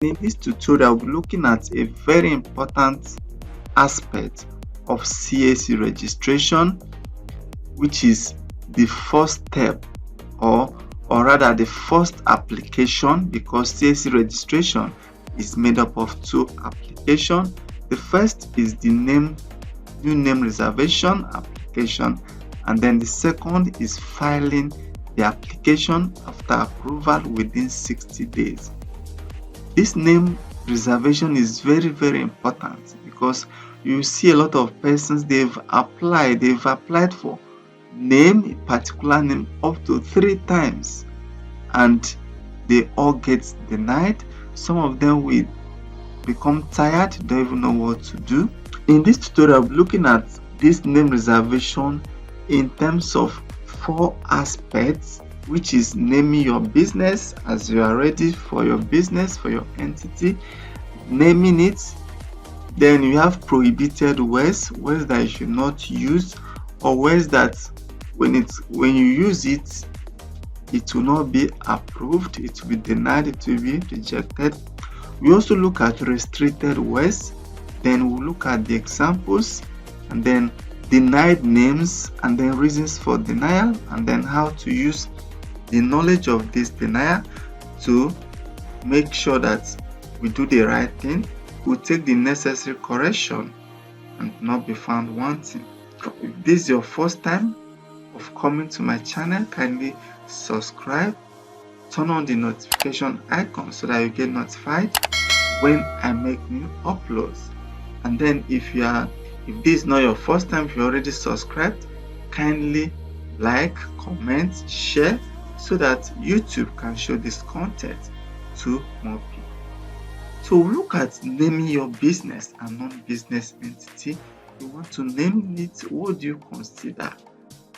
In this tutorial, we'll be looking at a very important aspect of CAC registration, which is the first step, or rather the first application, because CAC registration is made up of two applications. The first is the new name reservation application, and then the second is filing the application after approval within 60 days. This name reservation is very, very important because you see a lot of persons, they've applied for a particular name up to 3 times, and they all get denied. Some of them will become tired, don't even know what to do. In this tutorial, we're looking at this name reservation in terms of 4 aspects, which is naming your business as you are ready for your business, for your entity, naming it. Then you have prohibited words that you should not use, or words that when you use it, it will not be approved, it will be denied, it will be rejected. We also look at restricted words, then we'll look at the examples, and then denied names, and then reasons for denial, and then how to use the knowledge of this denial to make sure that we do the right thing. We'll take the necessary correction and not be found wanting. If this is your first time of coming to my channel, kindly subscribe, turn on the notification icon so that you get notified when I make new uploads. And then if this is not your first time, if you already subscribed, kindly like, comment, share, so that YouTube can show this content to more people. So look at naming your business and non-business entity. You want to name it. What do you consider?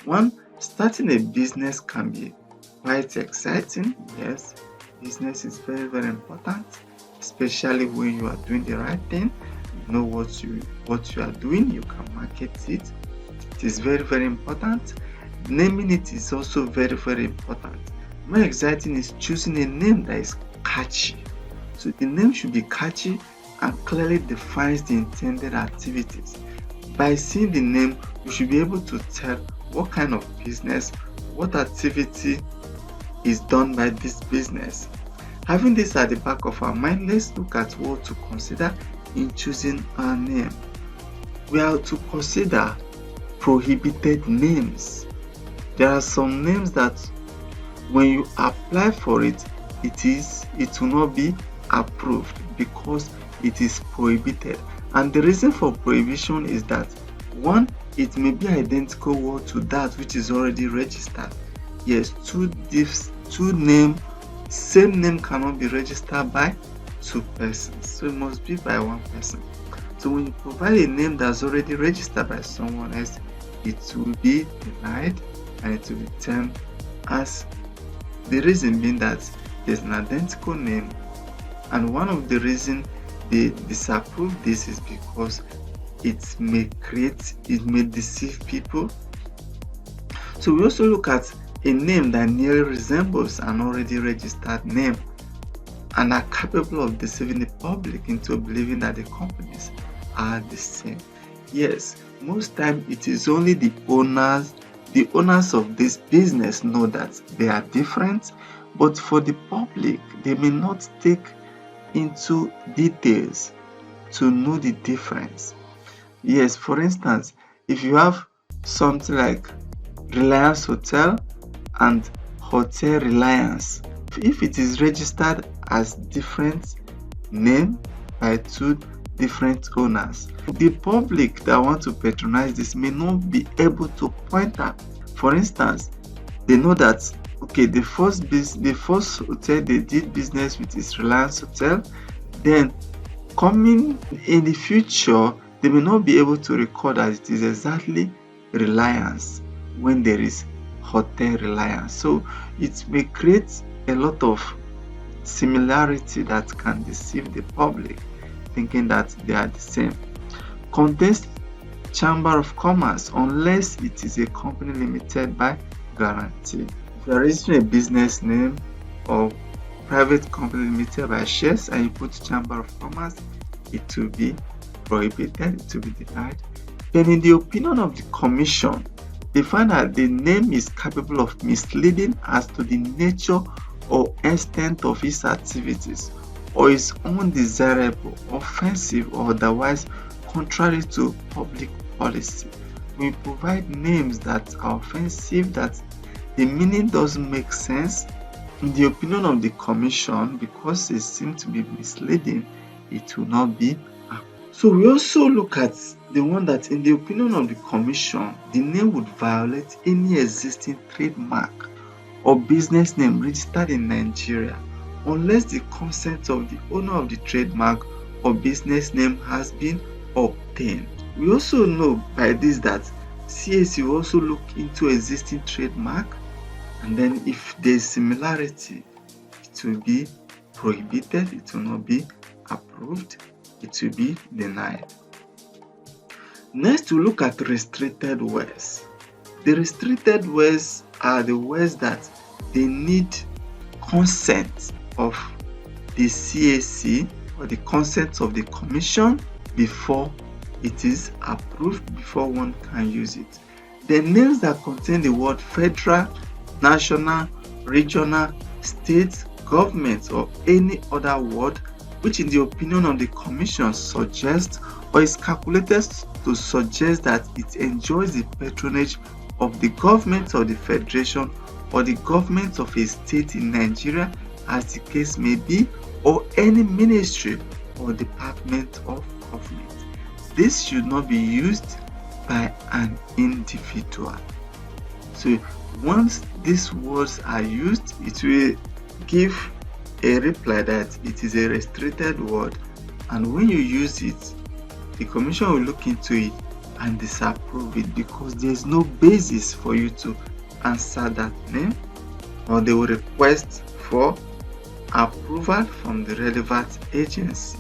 One, starting a business can be quite exciting. Yes, business is very, very important, especially when you are doing the right thing. You know what you are doing, you can market it. It is very, very important. Naming it is also very, very important. More exciting is choosing a name that is catchy. So the name should be catchy and clearly defines the intended activities. By seeing the name, you should be able to tell what kind of business, what activity is done by this business. Having this at the back of our mind, let's look at what to consider in choosing our name. We are to consider prohibited names. There are some names that when you apply for it, it will not be approved because it is prohibited. And the reason for prohibition is that, one, it may be identical word to that which is already registered. Yes, same name cannot be registered by 2 persons, so it must be by 1 person. So when you provide a name that's already registered by someone else, it will be denied and it will be termed as, the reason being that there's an identical name, and one of the reasons they disapprove this is because it may deceive people. So we also look at a name that nearly resembles an already registered name and are capable of deceiving the public into believing that the companies are the same. Yes, most time it is only the owners of this business know that they are different, but for the public, they may not take into details to know the difference. Yes, for instance, if you have something like Reliance Hotel and Hotel Reliance, if it is registered as different name by 2 different owners, the public that want to patronize this may not be able to point out. For instance, they know that the first hotel they did business with is Reliance Hotel. Then coming in the future, they may not be able to record that it is exactly Reliance when there is Hotel Reliance. So it may create a lot of similarity that can deceive the public, thinking that they are the same. Contains Chamber of Commerce unless it is a company limited by guarantee. If you are registering a business name or private company limited by shares and you put Chamber of Commerce, it will be prohibited, it will be denied. Then in the opinion of the commission, they find that the name is capable of misleading as to the nature or extent of its activities, or is undesirable, offensive, or otherwise contrary to public policy. We provide names that are offensive, that the meaning doesn't make sense. In the opinion of the commission, because they seem to be misleading, it will not be approved. So we also look at the one that in the opinion of the commission, the name would violate any existing trademark or business name registered in Nigeria unless the consent of the owner of the trademark or business name has been obtained. We also know by this that CAC will also look into existing trademark, and then if there is similarity, it will be prohibited, it will not be approved, it will be denied. Next, we look at restricted words. The restricted words are the words that they need consent of the CAC or the consent of the commission before it is approved, before one can use it. The names that contain the word federal, national, regional, state, government, or any other word which in the opinion of the commission suggests or is calculated to suggest that it enjoys the patronage of the government of the federation or the government of a state in Nigeria, as the case may be, or any ministry or department of government. This should not be used by an individual. So once these words are used, it will give a reply that it is a restricted word, and when you use it, the commission will look into it and disapprove it because there is no basis for you to answer that name, or they will request for approval from the relevant agency.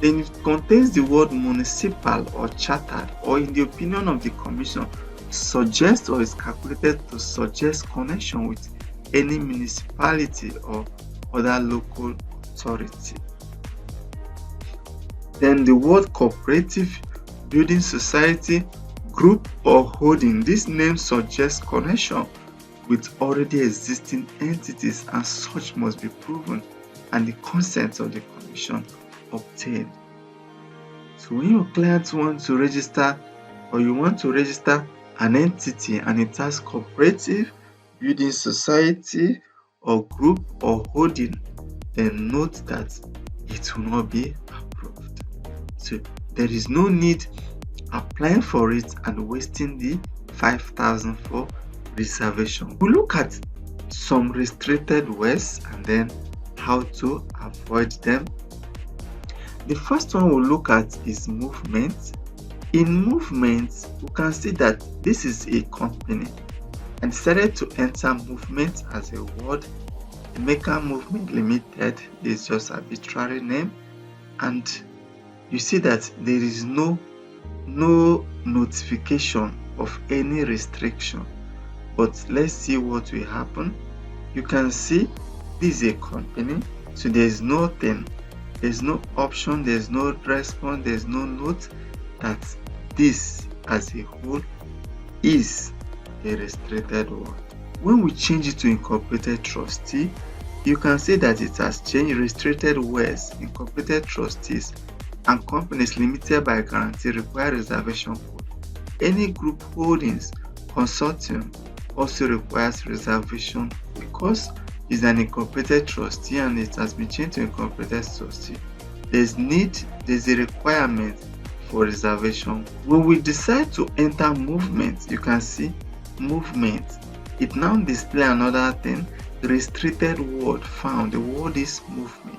Then it contains the word municipal or chartered, or in the opinion of the commission, suggests or is calculated to suggest connection with any municipality or other local authority. Then the word cooperative, building society, group, or holding. This name suggests connection with already existing entities, and such must be proven and the consent of the commission obtained. So when your client wants to register, or you want to register an entity and it has cooperative, building society, or group, or holding, then note that it will not be approved. So there is no need applying for it and wasting the 5,000 for reservation. We look at some restricted words and then how to avoid them. The first one we'll look at is movement. In movement, we can see that this is a company and decided to enter movement as a word. The Maker Movement Limited is just an arbitrary name, and you see that there is no notification of any restriction. But let's see what will happen. You can see this is a company, so there's nothing, there's no option, there's no response, there's no note that this as a whole is a restricted word. When we change it to incorporated trustee, you can see that it has changed. Restricted words, incorporated trustees, and companies limited by guarantee require reservation code. Any group holdings, consortium also requires reservation because it's an incorporated trustee and it has been changed to incorporated trustee. There's a requirement for reservation. When we decide to enter movement, you can see movement. It now displays another thing, restricted word found. The word is movement.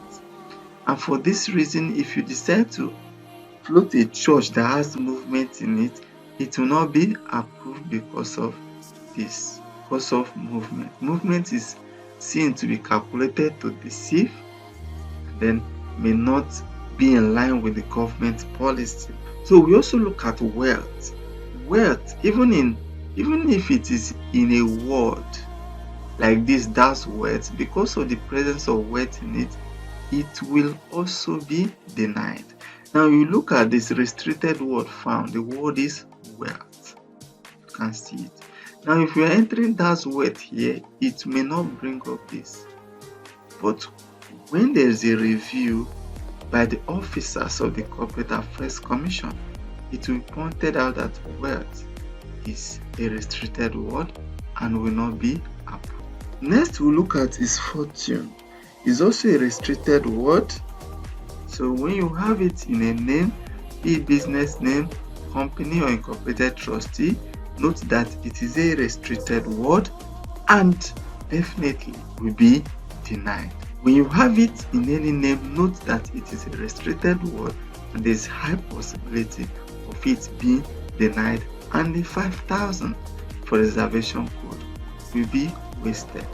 And for this reason, if you decide to float a church that has movement in it, it will not be approved because of this, because of movement. Movement is seen to be calculated to deceive, and then may not be in line with the government policy. So we also look at wealth. Wealth, even if it is in a word, like this, that's word, because of the presence of word in it, it will also be denied. Now you look at this restricted word found, the word is wealth. You can see it. Now if you are entering that word here, it may not bring up this. But when there is a review by the officers of the Corporate Affairs Commission, it will be pointed out that wealth is a restricted word and will not be approved. Next we look at is fortune. It's also a restricted word. So when you have it in a name, be it business name, company or incorporated trustee, note that it is a restricted word and definitely will be denied. When you have it in any name, note that it is a restricted word and there is high possibility of it being denied, and the 5,000 for reservation code will be wasted.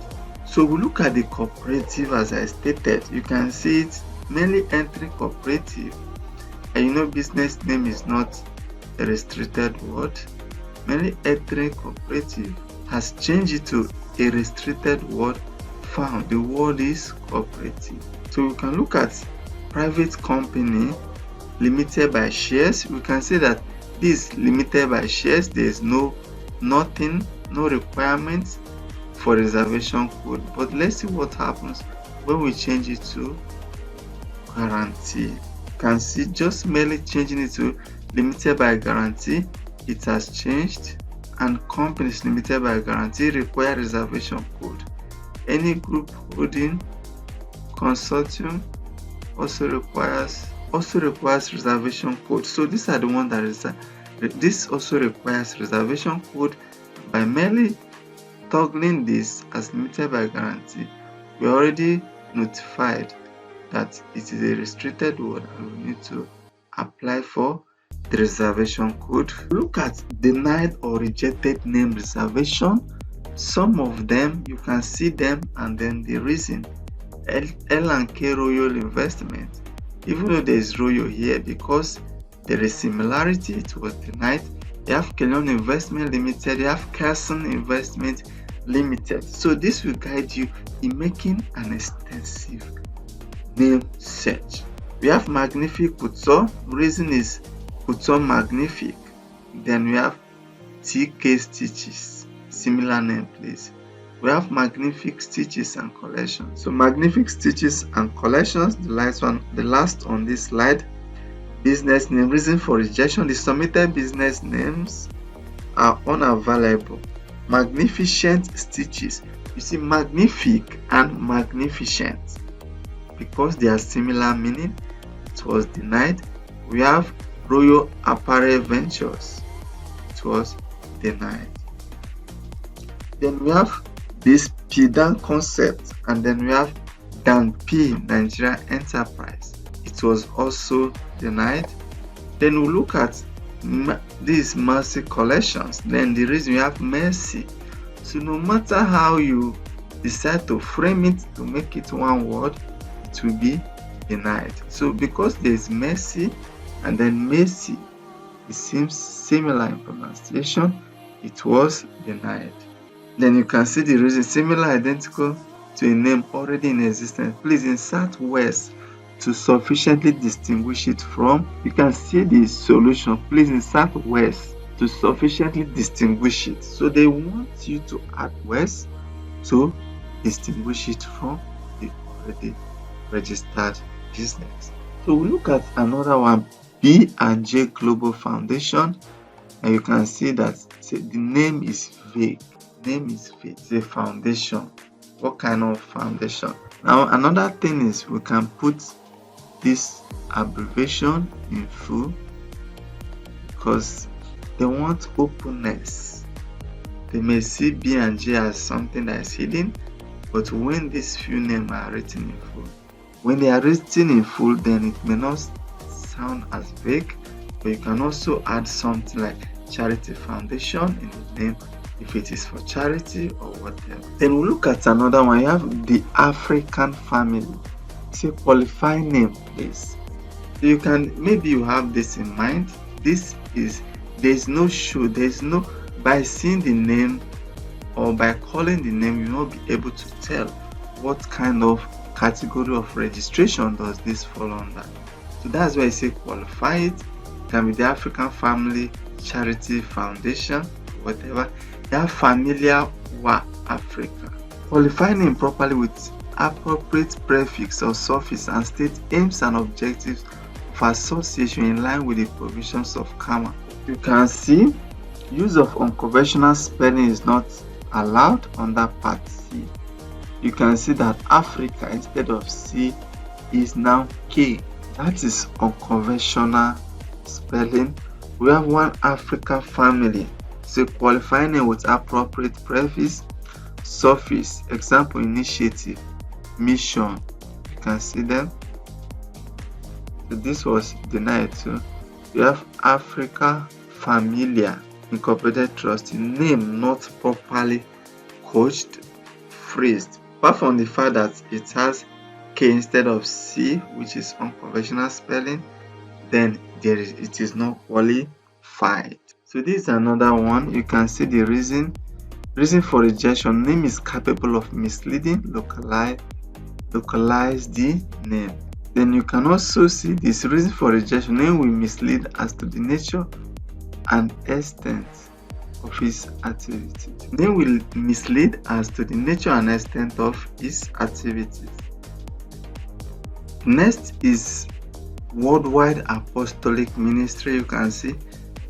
So we look at the cooperative. As I stated, you can see it mainly entering cooperative, and you know business name is not a restricted word. Mainly entering cooperative has changed it to a restricted word found. The word is cooperative. So we can look at private company limited by shares. We can say that this limited by shares, there is no requirements for reservation code. But let's see what happens when we change it to guarantee. You can see just merely changing it to limited by guarantee, it has changed, and companies limited by guarantee require reservation code. Any group holding consortium also requires reservation code. So these are the ones that this also requires reservation code. By merely toggling this as limited by guarantee, we are already notified that it is a restricted word and we need to apply for the reservation code. Look at denied or rejected name reservation. Some of them you can see them and then the reason. L&K Royal Investment, even though there is Royal here, because there is similarity, it was denied. You have Kellon Investment Limited, you have Carson Investment Limited. So this will guide you in making an extensive name search. We have Magnific Couture, reason is Couture Magnific. Then we have TK Stitches, similar name please. We have Magnific Stitches and Collections. So Magnific Stitches and Collections, the last on this slide. Business name, reason for rejection, the submitted business names are unavailable. Magnificent Stitches, you see magnific and magnificent, because they are similar meaning, it was denied. We have Royal Apparel Ventures, it was denied. Then we have this Pidan Concept, and then we have Dan P Nigeria Enterprise, it was also denied. Then we look at these Mercy Collections, then the reason we have Mercy. So no matter how you decide to frame it to make it one word, it will be denied. So because there is Mercy and then Mercy, it seems similar in pronunciation, it was denied. Then you can see the reason, similar, identical to a name already in existence. Please insert words to sufficiently distinguish it from. You can see the solution. Please insert words to sufficiently distinguish it. So they want you to add words to distinguish it from the already registered business. So we look at another one, B&J Global Foundation, and you can see that the name is vague. It's a foundation. What kind of foundation? Now another thing is we can put this abbreviation in full because they want openness. They may see B&J as something that is hidden, but when these few names are written in full, when they are written in full, then it may not sound as vague, but you can also add something like Charity Foundation in the name if it is for charity or whatever. Then we look at another one. You have the African Family. It's a qualifying name, please. So you can, maybe you have this in mind. This is, there's no show, there's no, by seeing the name, or by calling the name, you will not be able to tell what kind of category of registration does this fall under. So that's why I say qualify it. It can be the African Family Charity Foundation, whatever. They have Familia Wa Africa. Qualify name properly with appropriate prefix or suffix and state aims and objectives of association in line with the provisions of CAMA. You can see use of unconventional spelling is not allowed under part C. You can see that Africa instead of C is now K. That is unconventional spelling. We have one Africa family. So qualifying name with appropriate prefix, suffix, example initiative, mission. You can see them. So this was denied too. We have Africa Familia Incorporated Trust, name not properly coached, phrased. Apart from the fact that it has K instead of C, which is unconventional spelling, then it is not qualified. So this is another one. You can see the reason for rejection. Name is capable of misleading, localize the name. Then you can also see this reason for rejection. Name will mislead as to the nature and extent of his activity. Name will mislead as to the nature and extent of his activities. Next is Worldwide Apostolic Ministry. You can see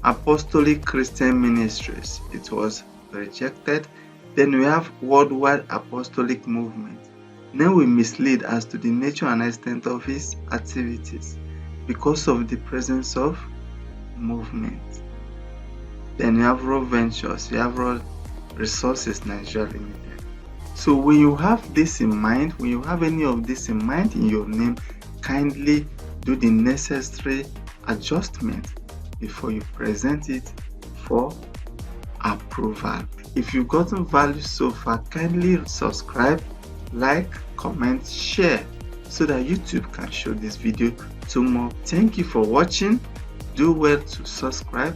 Apostolic Christian Ministries. It was rejected. Then we have Worldwide Apostolic Movement. Name will mislead as to the nature and extent of his activities because of the presence of movement. Then you have Raw Ventures, you have Raw Resources Nigeria Limited. So when you have this in mind, when you have any of this in mind in your name, kindly do the necessary adjustment before you present it for approval. If you've gotten value so far, kindly subscribe, like, comment, share so that YouTube can show this video to more. Thank you for watching. Do well to subscribe.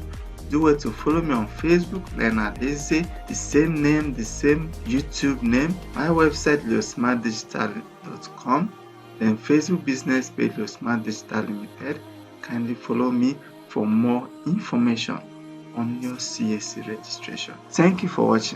Do well to follow me on Facebook, Leonard Eze, the same name, the same YouTube name. My website, leosmartdigital.com. Then Facebook business page, Leosmart Digital Limited. Kindly follow me for more information on your CAC registration. Thank you for watching.